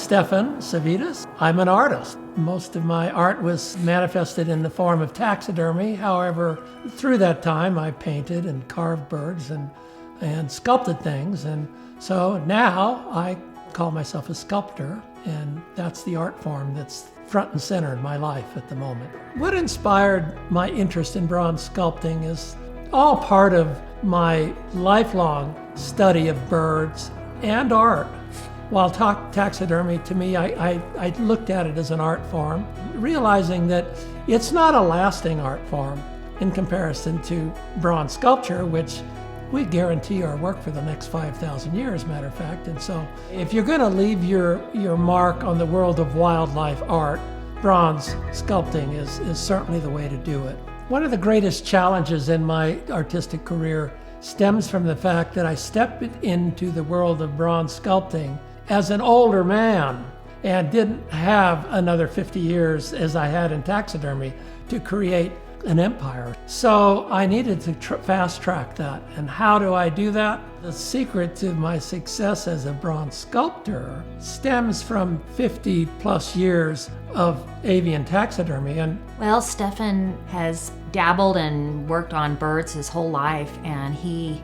Stefan Savides. I'm an artist. Most of my art was manifested in the form of taxidermy. However, through that time, I painted and carved birds and sculpted things. And so now I call myself a sculptor, and that's the art form that's front and center in my life at the moment. What inspired my interest in bronze sculpting is all part of my lifelong study of birds and art. While taxidermy, to me, I looked at it as an art form, realizing that it's not a lasting art form in comparison to bronze sculpture, which we guarantee our work for the next 5,000 years, matter of fact. And so if you're going to leave your mark on the world of wildlife art, bronze sculpting is certainly the way to do it. One of the greatest challenges in my artistic career stems from the fact that I stepped into the world of bronze sculpting as an older man and didn't have another 50 years as I had in taxidermy to create an empire. So I needed to fast track that. And how do I do that? The secret to my success as a bronze sculptor stems from 50 plus years of avian taxidermy. Well, Stefan has dabbled and worked on birds his whole life, and he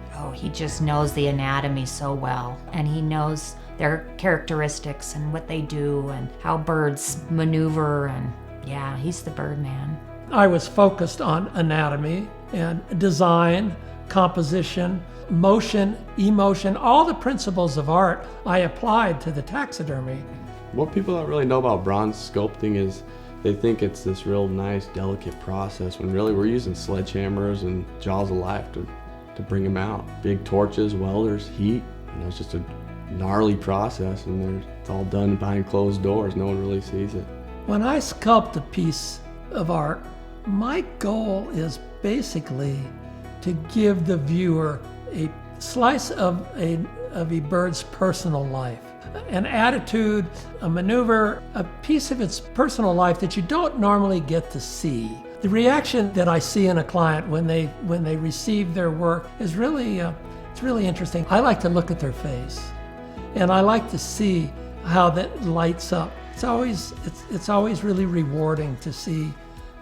just knows the anatomy so well, and he knows their characteristics and what they do and how birds maneuver, and yeah, he's the bird man. I was focused on anatomy and design, composition, motion, emotion, all the principles of art I applied to the taxidermy. What people don't really know about bronze sculpting is they think it's this real nice, delicate process, when really we're using sledgehammers and jaws of life to bring them out. Big torches, welders, heat, it's just a gnarly process, and it's all done behind closed doors. No one really sees it. When I sculpt a piece of art, my goal is basically to give the viewer a slice of a bird's personal life, an attitude, a maneuver, a piece of its personal life that you don't normally get to see. The reaction that I see in a client when they receive their work is really it's really interesting. I like to look at their face, and I like to see how that lights up. It's always really rewarding to see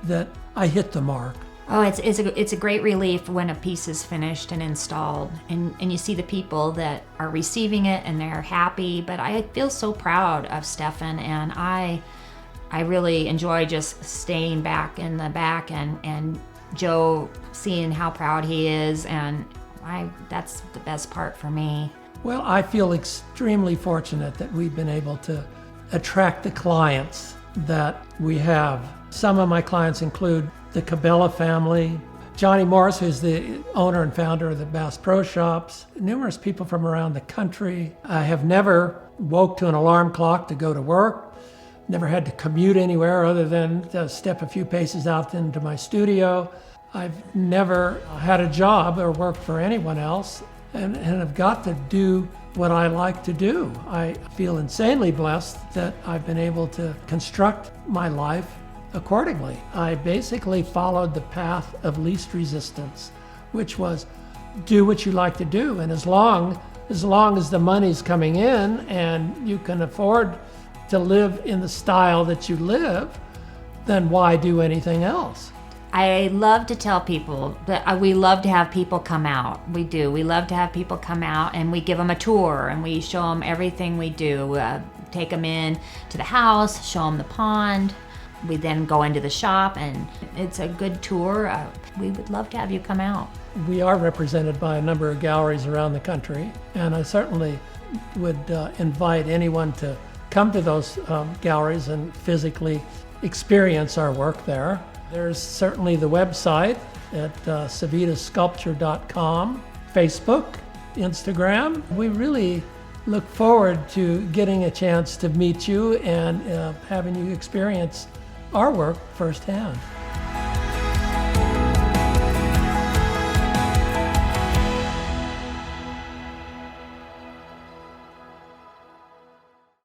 that I hit the mark. Oh, it's a great relief when a piece is finished and installed, and you see the people that are receiving it and they're happy. But I feel so proud of Stefan, and I really enjoy just staying back in the back and Joe seeing how proud he is, and that's the best part for me. Well, I feel extremely fortunate that we've been able to attract the clients that we have. Some of my clients include the Cabela family, Johnny Morris, who's the owner and founder of the Bass Pro Shops, numerous people from around the country. I have never woke to an alarm clock to go to work, never had to commute anywhere other than to step a few paces out into my studio. I've never had a job or worked for anyone else, and have got to do what I like to do. I feel insanely blessed that I've been able to construct my life accordingly. I basically followed the path of least resistance, which was do what you like to do. And as long as the money's coming in and you can afford to live in the style that you live, then why do anything else? I love to tell people that we love to have people come out. We do. We love to have people come out, and we give them a tour, and we show them everything we do. Take them in to the house, show them the pond. We then go into the shop, and it's a good tour. We would love to have you come out. We are represented by a number of galleries around the country, and I certainly would invite anyone to come to those galleries and physically experience our work there. There's certainly the website at savidessculpture.com, Facebook, Instagram. We really look forward to getting a chance to meet you and having you experience our work firsthand.